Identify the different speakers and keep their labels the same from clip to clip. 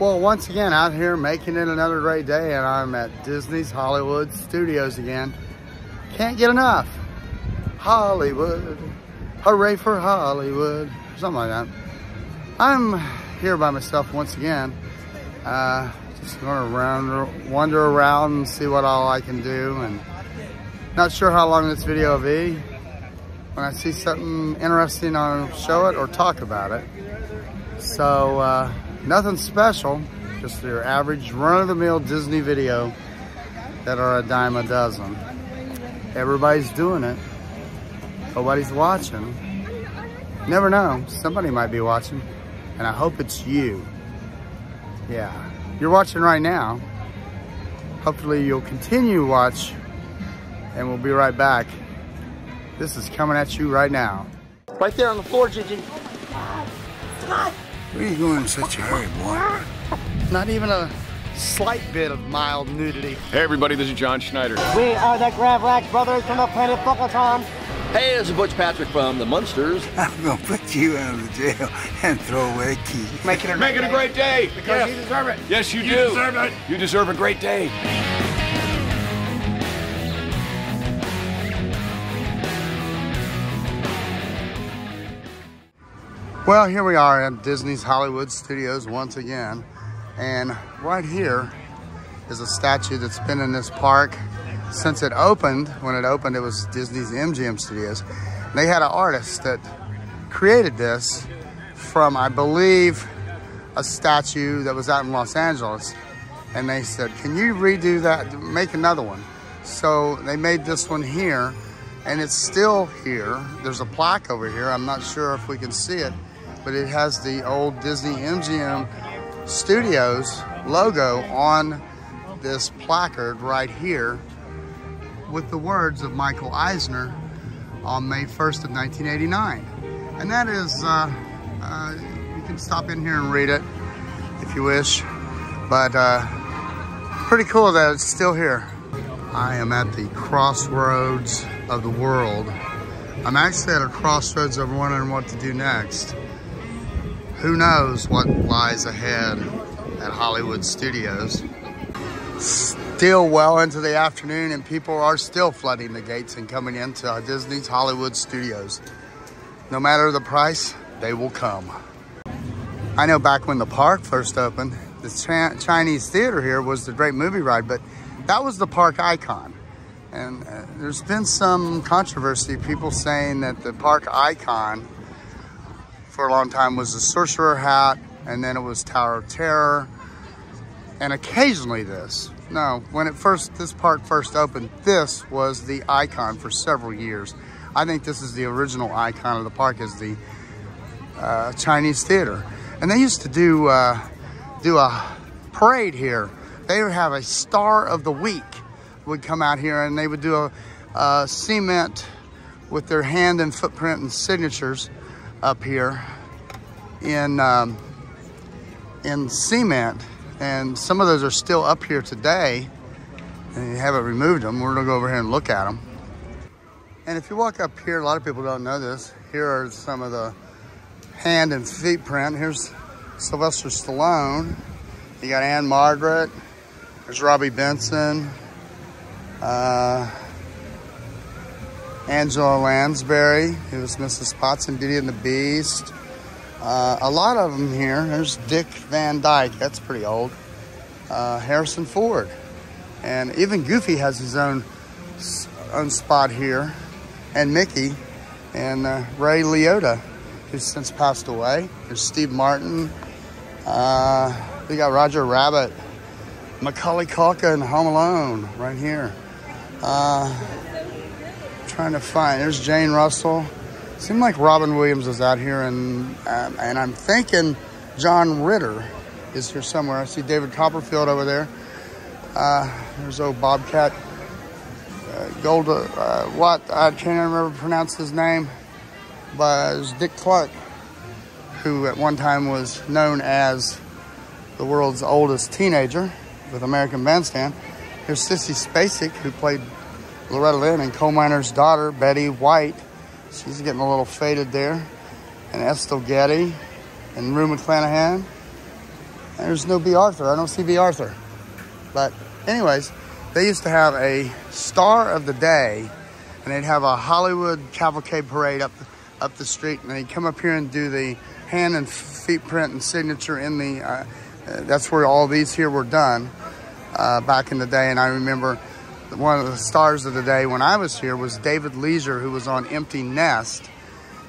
Speaker 1: Well, once again, out here making it another great day, and I'm at Disney's Hollywood Studios again. Can't get enough. Hollywood. Hooray for Hollywood. Something like that. I'm here by myself once again. Just going to wander around and see what all I can do. And not sure how long this video will be. When I see something interesting, I'll show it or talk about it. So, nothing special, just your average run-of-the-mill Disney video that are a dime a dozen. Everybody's doing it. Nobody's watching. Never know, somebody might be watching, and I hope it's you. Yeah, you're watching right now. Hopefully you'll continue to watch, and we'll be right back. This is coming at you right now.
Speaker 2: Right there on the floor, Gigi. Scott!
Speaker 1: Where are you going in such a hurry, boy? Not even a slight bit of mild nudity.
Speaker 3: Hey everybody, this is John Schneider.
Speaker 2: We are the Gravlax brothers from the planet Fuckleton. Hey, this is Butch Patrick from the Munsters.
Speaker 4: I'm gonna put you out of the jail and throw away the key.
Speaker 3: Make it a great day.
Speaker 2: Because you deserve it.
Speaker 3: Yes, you do.
Speaker 2: You deserve it.
Speaker 3: You deserve a great day.
Speaker 1: Well, here we are at Disney's Hollywood Studios once again. And right here is a statue that's been in this park since it opened. When it opened, it was Disney's MGM Studios. They had an artist that created this from, I believe, a statue that was out in Los Angeles. And they said, can you redo that, make another one? So they made this one here, and it's still here. There's a plaque over here. I'm not sure if we can see it, but it has the old Disney MGM Studios logo on this placard right here with the words of Michael Eisner on May 1st of 1989. And that is, you can stop in here and read it if you wish, but pretty cool that it's still here. I am at the crossroads of the world. I'm actually at a crossroads of wondering what to do next. Who knows what lies ahead at Hollywood Studios. Still well into the afternoon, and people are still flooding the gates and coming into Disney's Hollywood Studios. No matter the price, they will come. I know back when the park first opened, the Chinese theater here was the great movie ride, but that was the park icon. And there's been some controversy, people saying that the park icon for a long time was the Sorcerer Hat, and then it was Tower of Terror, and occasionally this. No, when this park first opened, this was the icon for several years. I think this is the original icon of the park, is the Chinese theater. And they used to do a parade here. They would have a star of the week would come out here, and they would do a cement with their hand and footprint and signatures up here in cement, and some of those are still up here today, and you haven't removed them. We're gonna go over here and look at them. And if you walk up here, a lot of people don't know this, here are some of the hand and feet print. Here's Sylvester Stallone. You got Anne Margaret. There's Robbie Benson. Angela Lansbury, who was Mrs. Potts in Beauty and the Beast. A lot of them here. There's Dick Van Dyke, that's pretty old. Harrison Ford. And even Goofy has his own spot here. And Mickey. And Ray Liotta, who's since passed away. There's Steve Martin. We got Roger Rabbit. Macaulay Culkin, Home Alone, right here. Trying to find, there's Jane Russell. Seemed like Robin Williams was out here, and I'm thinking John Ritter is here somewhere. I see David Copperfield over there. There's old Bobcat I can't remember pronounce his name, but it was Dick Clark, who at one time was known as the world's oldest teenager with American Bandstand. Here's Sissy Spacek, who played Loretta Lynn, and Coal Miner's daughter, Betty White. She's getting a little faded there. And Estelle Getty and Rue McClanahan. There's no B. Arthur. I don't see B. Arthur. But anyways, they used to have a star of the day, and they'd have a Hollywood cavalcade parade up the street, and they'd come up here and do the hand and feet print and signature in the, that's where all these here were done back in the day. And I remember one of the stars of the day when I was here was David Leisure, who was on Empty Nest.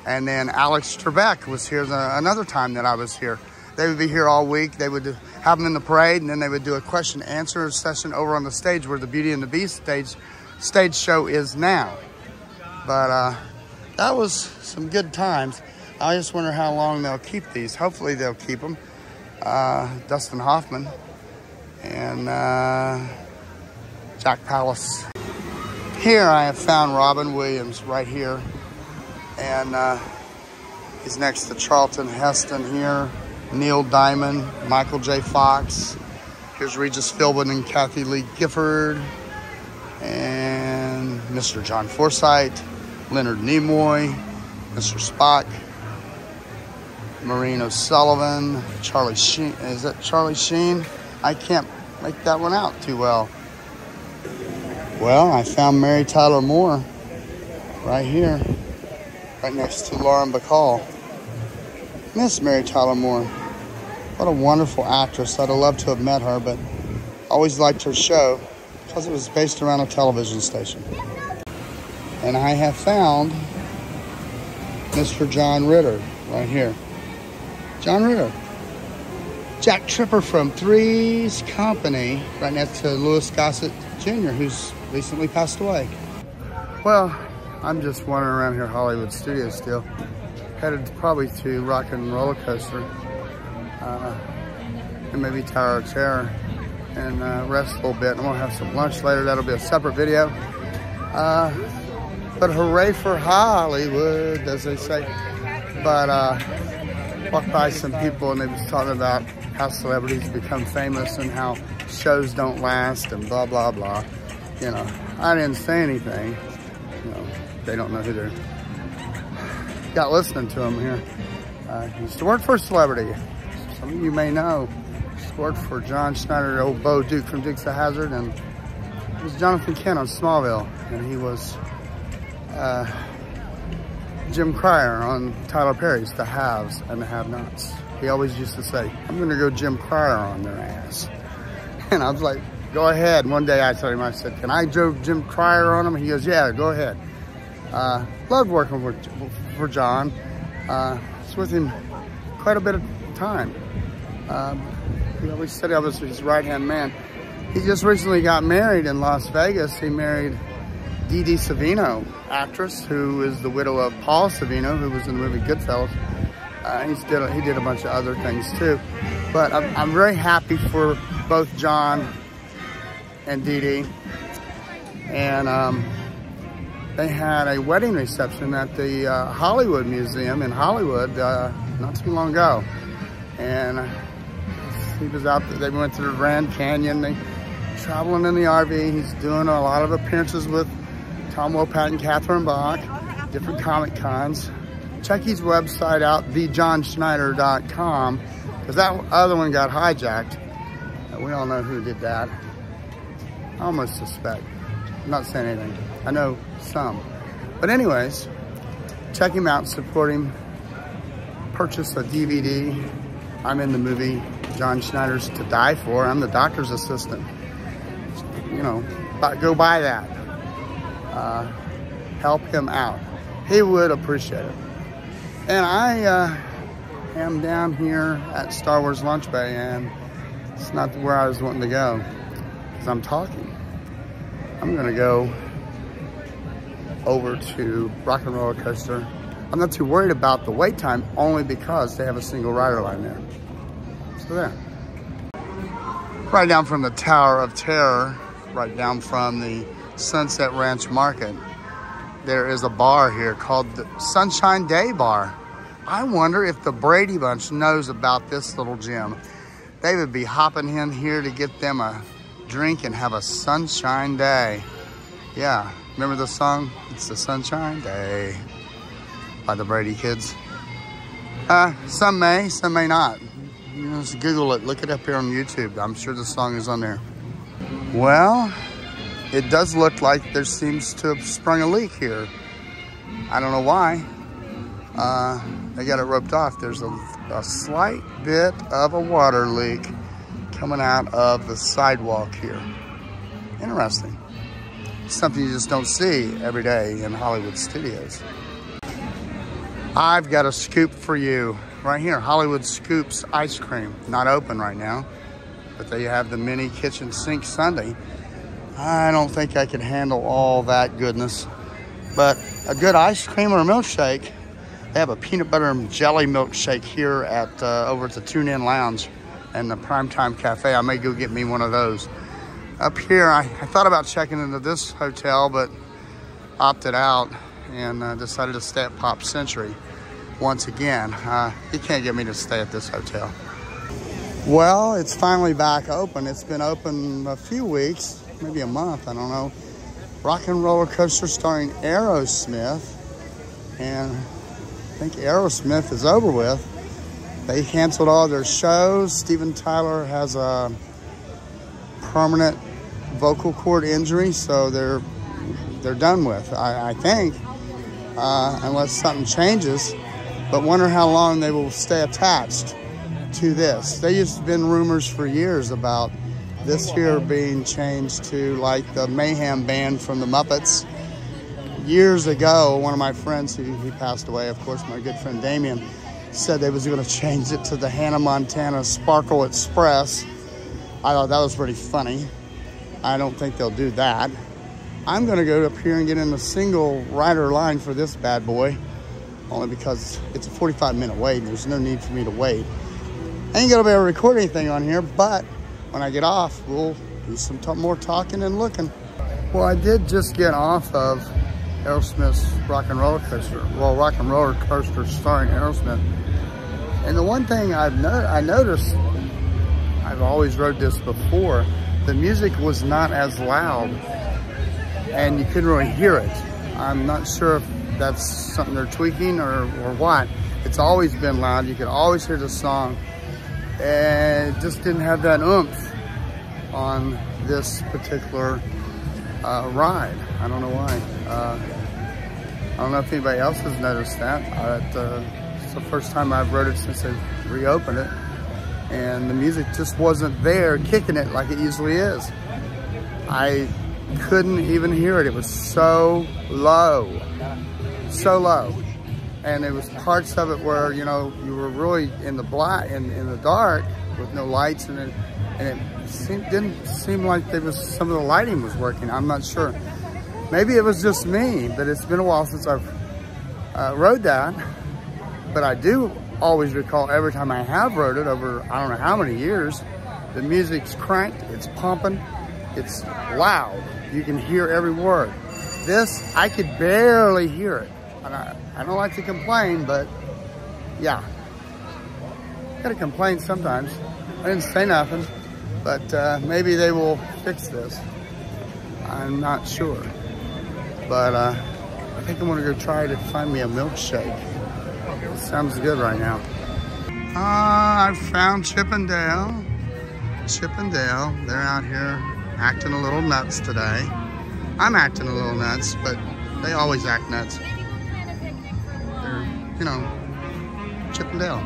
Speaker 1: And then Alex Trebek was here another time that I was here. They would be here all week. They would have them in the parade, and then they would do a question and answer session over on the stage where the Beauty and the Beast stage show is now. But that was some good times. I just wonder how long they'll keep these. Hopefully they'll keep them. Dustin Hoffman and Jack Palance. Here I have found Robin Williams right here. And he's next to Charlton Heston here, Neil Diamond, Michael J. Fox. Here's Regis Philbin and Kathy Lee Gifford. And Mr. John Forsythe, Leonard Nimoy, Mr. Spock, Maureen O'Sullivan, Charlie Sheen. Is that Charlie Sheen? I can't make that one out too well. Well, I found Mary Tyler Moore right here, right next to Lauren Bacall. Miss Mary Tyler Moore. What a wonderful actress. I'd have loved to have met her, but always liked her show because it was based around a television station. And I have found Mr. John Ritter right here. John Ritter. Jack Tripper from Three's Company, right next to Louis Gossett Jr., who's recently passed away. Well, I'm just wandering around here, Hollywood Studios still. Headed probably to Rock and Roller Coaster. And maybe Tower of Terror. And rest a little bit. And we'll have some lunch later. That'll be a separate video. But hooray for Hollywood, as they say. But walked by some people and they was talking about how celebrities become famous and how shows don't last and blah, blah, blah. You know, I didn't say anything. You know, they don't know who they're got listening to them here. He used to work for a celebrity. Some of you may know. He worked for John Schneider, the old Bo Duke from Dukes of Hazzard, and it was Jonathan Kent on Smallville, and he was Jim Cryer on Tyler Perry's The Haves and the Have-Nots. He always used to say, I'm gonna go Jim Cryer on their ass. And I was like, go ahead. One day I told him, I said, can I joke Jim Cryer on him? He goes, yeah, go ahead. Loved working for John. Was with him quite a bit of time. He always said I was his right-hand man. He just recently got married in Las Vegas. He married Dee Dee Savino, actress, who is the widow of Paul Savino, who was in the movie Goodfellas. He did a bunch of other things too. But I'm very happy for both John and Dee Dee. And they had a wedding reception at the Hollywood Museum in Hollywood not too long ago. And he was out there. They went to the Grand Canyon. They traveling in the RV. He's doing a lot of appearances with Tom Wopat and Catherine Bach, different Comic Cons. Check his website out, thejohnschneider.com, because that other one got hijacked. We all know who did that. I almost suspect. I'm not saying anything. I know some. But anyways, check him out, support him. Purchase a DVD. I'm in the movie John Schneider's To Die For. I'm the doctor's assistant. You know, go buy that. Help him out. He would appreciate it. And I am down here at Star Wars Lunch Bay, and it's not where I was wanting to go, because I'm talking. I'm gonna go over to Rock and Roller Coaster. I'm not too worried about the wait time, only because they have a single rider line there. So there. Right down from the Tower of Terror, right down from the Sunset Ranch Market, there is a bar here called the Sunshine Day Bar. I wonder if the Brady Bunch knows about this little gym. They would be hopping in here to get them a drink and have a sunshine day. Yeah, remember the song? It's the Sunshine Day by the Brady Kids. Some may not. Just Google it. Look it up here on YouTube. I'm sure the song is on there. Well, it does look like there seems to have sprung a leak here. I don't know why. They got it roped off. There's a slight bit of a water leak coming out of the sidewalk here. Interesting. Something you just don't see every day in Hollywood Studios. I've got a scoop for you right here. Hollywood Scoops ice cream. Not open right now, but they have the mini kitchen sink sundae. I don't think I could handle all that goodness, but a good ice cream or a milkshake. They have a peanut butter and jelly milkshake here at over at the Tune In Lounge and the Primetime Cafe. I may go get me one of those. Up here, I thought about checking into this hotel, but opted out and decided to stay at Pop Century once again. You can't get me to stay at this hotel. Well, it's finally back open. It's been open a few weeks, maybe a month, I don't know. Rock and Roller Coaster starring Aerosmith, and I think Aerosmith is over with. They canceled all their shows. Steven Tyler has a permanent vocal cord injury, so they're done with, I think, unless something changes. But wonder how long they will stay attached to this. There used to have been rumors for years about this here being changed to like the Mayhem Band from the Muppets. Years ago, one of my friends, he passed away, of course, my good friend Damien, said they was going to change it to the Hannah Montana Sparkle Express. I thought that was pretty funny. I don't think they'll do that. I'm going to go up here and get in the single rider line for this bad boy, only because it's a 45-minute wait and there's no need for me to wait. I ain't going to be able to record anything on here, but when I get off, we'll do some more talking and looking. Well, I did just get off of Aerosmith's Rock and Roller Coaster. Well, Rock and Roller Coaster starring Aerosmith. And the one thing I noticed, I've always rode this before, the music was not as loud and you couldn't really hear it. I'm not sure if that's something they're tweaking or what. It's always been loud. You could always hear the song, and it just didn't have that oomph on this particular ride. I don't know why. I don't know if anybody else has noticed that. It's the first time I've rode it since they reopened it, and the music just wasn't there kicking it like it usually is. I couldn't even hear it. It was so low, and there was parts of it where, you know, you were really in the black, in the dark with no lights, and it didn't seem like some of the lighting was working. I'm not sure. Maybe it was just me, but it's been a while since I've rode that. But I do always recall every time I have rode it over I don't know how many years, the music's cranked, it's pumping, it's loud. You can hear every word. This, I could barely hear it. And I don't like to complain, but yeah. Gotta complain sometimes. I didn't say nothing, but maybe they will fix this. I'm not sure. But I think I'm gonna go try to find me a milkshake. It sounds good right now. I found Chip and Dale. Chip and Dale, they're out here acting a little nuts today. I'm acting a little nuts, but they always act nuts. They're, you know, Chip and Dale.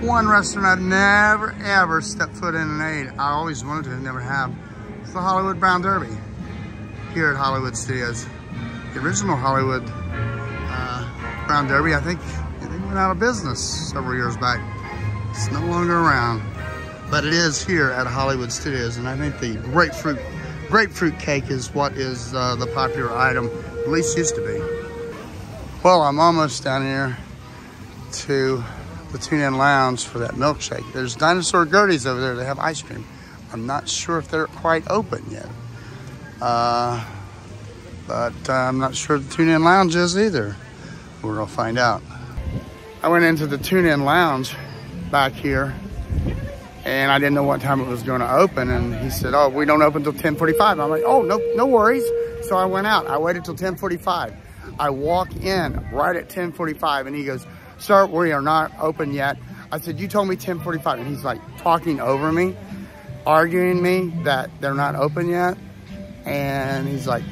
Speaker 1: One restaurant I've never, ever stepped foot in and ate. I always wanted to, never have. It's the Hollywood Brown Derby here at Hollywood Studios. The original Hollywood Brown Derby, I think they went out of business several years back. It's no longer around, but it is here at Hollywood Studios, and I think the grapefruit cake is what is the popular item, at least used to be. Well, I'm almost down here to the Tune In Lounge for that milkshake. There's Dinosaur Gertie's over there. They have ice cream. I'm not sure if they're quite open yet. But I'm not sure the Tune In Lounge is either. We're gonna find out. I went into the Tune In Lounge back here, and I didn't know what time it was gonna open, and he said, oh, we don't open till 10:45. I'm like, oh, no worries. So I went out. I waited till 10:45. I walk in right at 10:45, and he goes, sir, we are not open yet. I said, you told me 10:45. And he's like talking over me, arguing me that they're not open yet. And he's like,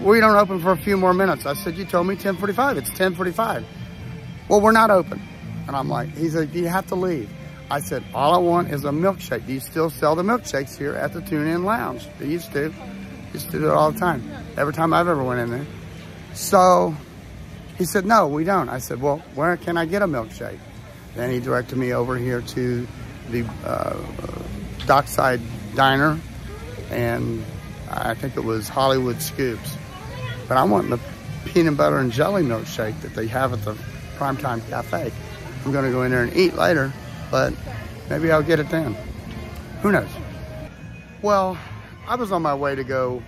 Speaker 1: we don't open for a few more minutes. I said, you told me 10:45. It's 10:45. Well, we're not open. And I'm like, he's like, you have to leave. I said, all I want is a milkshake. Do you still sell the milkshakes here at the Tune-In Lounge? They used to. Used to do it all the time. Every time I've ever went in there. So he said, no, we don't. I said, well, where can I get a milkshake? Then he directed me over here to the Dockside Diner, and I think it was Hollywood Scoops. But I want the peanut butter and jelly milkshake that they have at the Primetime Cafe. I'm gonna go in there and eat later, but maybe I'll get it then. Who knows? Well, I was on my way to go.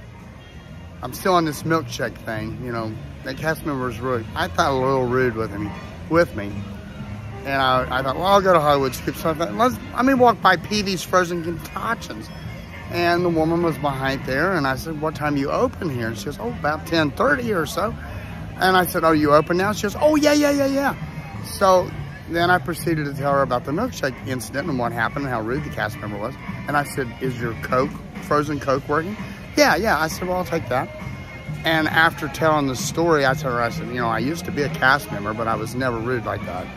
Speaker 1: I'm still on this milkshake thing, you know. The cast member was rude. I thought a little rude with me. And I thought, well, I'll go to Hollywood Scoops. So I thought, let me walk by Peavey's Frozen Concoctions. And the woman was behind there, and I said, what time you open here? And she goes, oh, about 10:30 or so. And I said, oh, you open now? She goes, oh, yeah. So then I proceeded to tell her about the milkshake incident and what happened and how rude the cast member was. And I said, is your Coke, frozen Coke working? Yeah. I said, well, I'll take that. And after telling the story, I told her, I said, you know, I used to be a cast member, but I was never rude like that.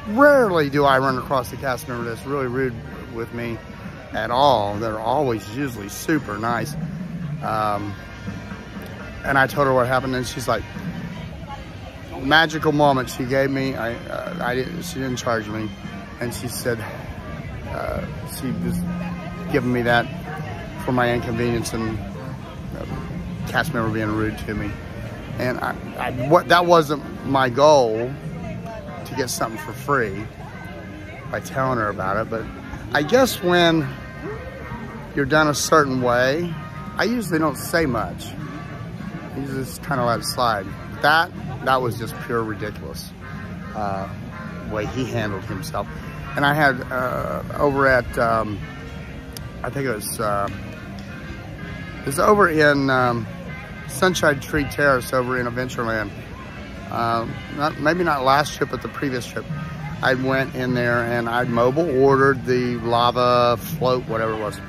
Speaker 1: Rarely do I run across a cast member that's really rude with me at all. They're always usually super nice. And I told her what happened, and she's like, magical moment she gave me. She didn't charge me, and she said she was giving me that for my inconvenience and cast member being rude to me. And that wasn't my goal, to get something for free by telling her about it. But I guess when you're done a certain way, I usually don't say much. You just kind of let it slide. That was just pure ridiculous, the way he handled himself. And I had over at, I think it was over in Sunshine Tree Terrace over in Adventureland. Maybe not last trip, but the previous trip. I went in there and I mobile ordered the lava float, whatever it was.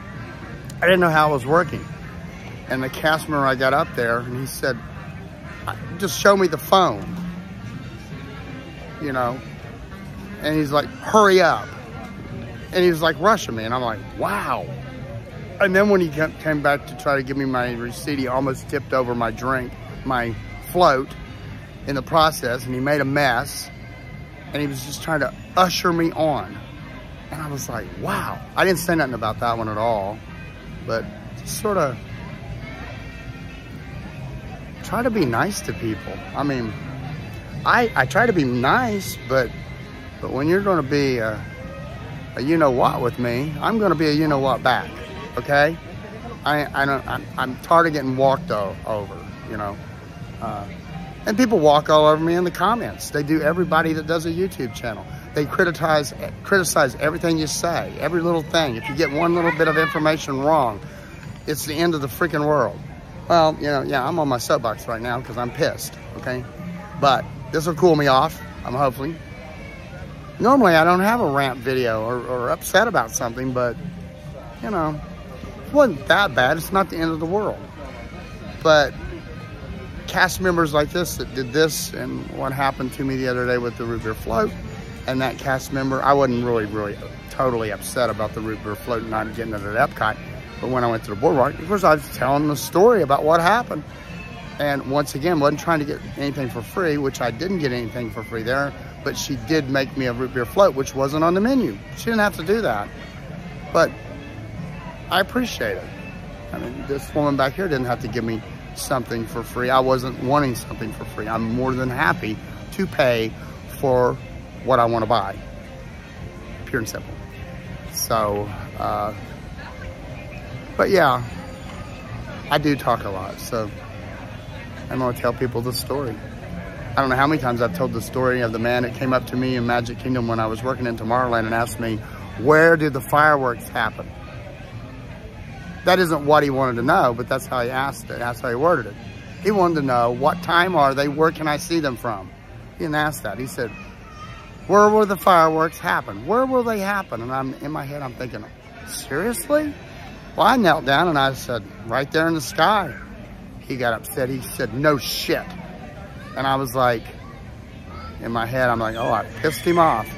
Speaker 1: I didn't know how it was working. And the cast member, I got up there and he said, just show me the phone, you know. And he's like, hurry up. And he was like rushing me. And I'm like, wow. And then when he came back to try to give me my receipt, he almost tipped over my drink, my float in the process, and he made a mess. And he was just trying to usher me on. And I was like, wow. I didn't say nothing about that one at all, but just sort of try to be nice to people. I mean, I try to be nice, but when you're going to be a you-know-what with me, I'm going to be a you-know-what back, okay? I'm tired of getting walked over, you know. And people walk all over me in the comments. They do, everybody that does a YouTube channel. They criticize everything you say, every little thing. If you get one little bit of information wrong, it's the end of the freaking world. Well, you know, yeah, I'm on my soapbox right now because I'm pissed, okay? But this will cool me off, hopefully. Normally, I don't have a rant video or upset about something, but, you know, it wasn't that bad. It's not the end of the world. But cast members like this that did this, and what happened to me the other day with the root beer float, and that cast member, I wasn't really totally upset about the root beer float and not getting it at Epcot. But when I went to the boardwalk, of course, I was telling the story about what happened. And once again, wasn't trying to get anything for free, which I didn't get anything for free there, but she did make me a root beer float, which wasn't on the menu. She didn't have to do that. But I appreciate it. I mean, this woman back here didn't have to give me something for free. I wasn't wanting something for free. I'm more than happy to pay for what I want to buy. Pure and simple. So, but yeah, I do talk a lot, so I'm going to tell people the story. I don't know how many times I've told the story of the man that came up to me in Magic Kingdom when I was working in Tomorrowland and asked me, where did the fireworks happen? That isn't what he wanted to know, but that's how he asked it. That's how he worded it. He wanted to know, what time are they? Where can I see them from? He didn't ask that. He said, Where will the fireworks happen? Where will they happen? And I'm in my head, I'm thinking, seriously? Well, I knelt down and I said, right there in the sky. He got upset. He said, no shit. And I was like, in my head, I'm like, oh, I pissed him off.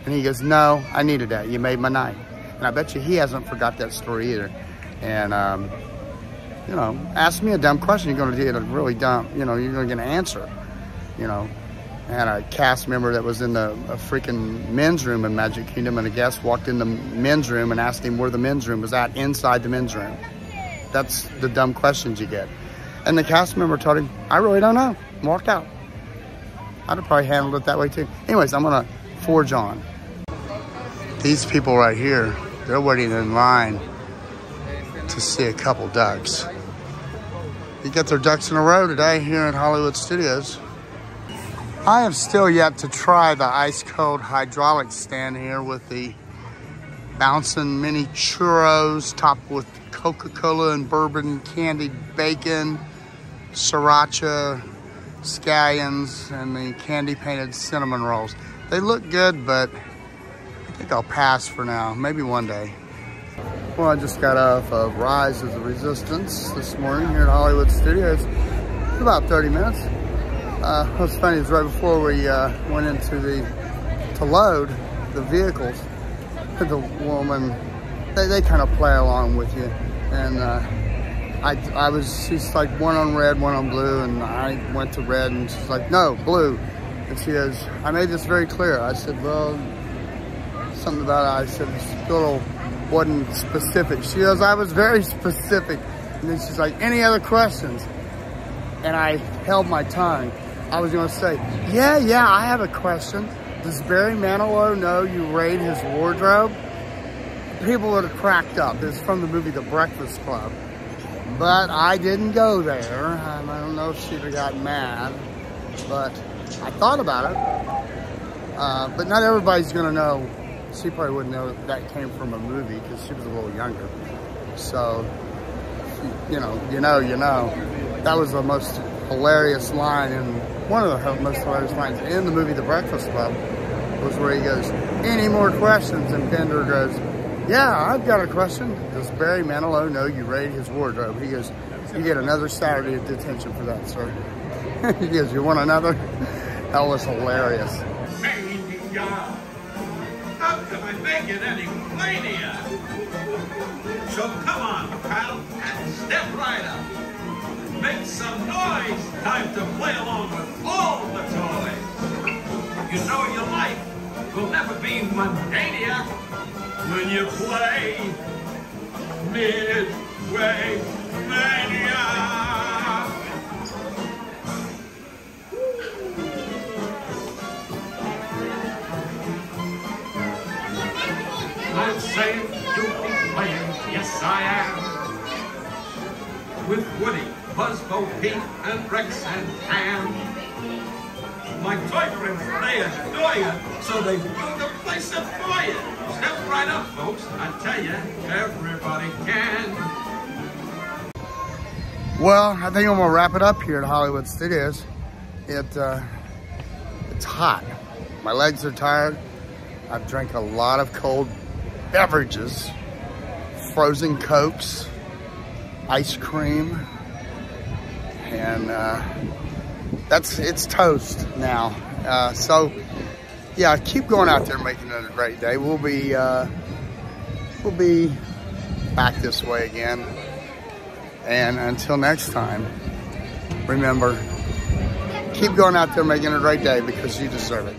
Speaker 1: And he goes, no, I needed that. You made my night. And I bet you he hasn't forgot that story either. And, you know, ask me a dumb question, you're going to get a really dumb, you know, you're going to get an answer. You know, I had a cast member that was in a freaking men's room in Magic Kingdom, and a guest walked in the men's room and asked him where the men's room was at inside the men's room. That's the dumb questions you get. And the cast member told him, I really don't know, and walked out. I'd have probably handled it that way too. Anyways, I'm going to forge on. These people right here, they're waiting in line to see a couple ducks. They got their ducks in a row today here at Hollywood Studios. I have still yet to try the ice cold hydraulic stand here with the bouncing mini churros topped with Coca-Cola and bourbon candied bacon, sriracha, scallions, and the candy painted cinnamon rolls. They look good, but I think I'll pass for now. Maybe one day. Well, I just got off of Rise of the Resistance this morning here at Hollywood Studios. It's about 30 minutes. What's funny is right before we went into to load the vehicles, the woman, they kind of play along with you. And she's like one on red, one on blue, and I went to red and she's like, no, blue. And she goes, I made this very clear. I said, well, something about it. I said, it's a little wasn't specific. She goes, I was very specific. And then she's like, any other questions? And I held my tongue. I was gonna say, yeah, I have a question. Does Barry Manilow know you raid his wardrobe? People would have cracked up. It's from the movie The Breakfast Club. But I didn't go there. I don't know if she'd have gotten mad, but I thought about it. But not everybody's gonna know. She probably wouldn't know that came from a movie because she was a little younger. So, you know. That was the most hilarious line, and one of the most hilarious lines in the movie The Breakfast Club was where he goes, any more questions? And Bender goes, yeah, I've got a question. Does Barry Manilow know you raided his wardrobe? He goes, you get another Saturday of detention for that, sir. He goes, you want another? That was hilarious.
Speaker 5: How can I make it any plainer? So come on, pal, and step right up. Make some noise. Time to play along with all the toys. You know your life will never be mundania when you play Midway Mania. I'm saying you'll be playing, yes I am, with Woody, Buzz, Bo Peep, and Rex and Pam. My toy friends, they adore you, so they build the place up for you. Step right up, folks. I tell you, everybody can.
Speaker 1: Well, I think I'm gonna wrap it up here at Hollywood Studios. It's hot. My legs are tired. I've drank a lot of cold beverages, frozen Cokes, ice cream, and it's toast now. So yeah, keep going out there making it a great day. We'll be back this way again. And until next time, remember, keep going out there making it a great day because you deserve it.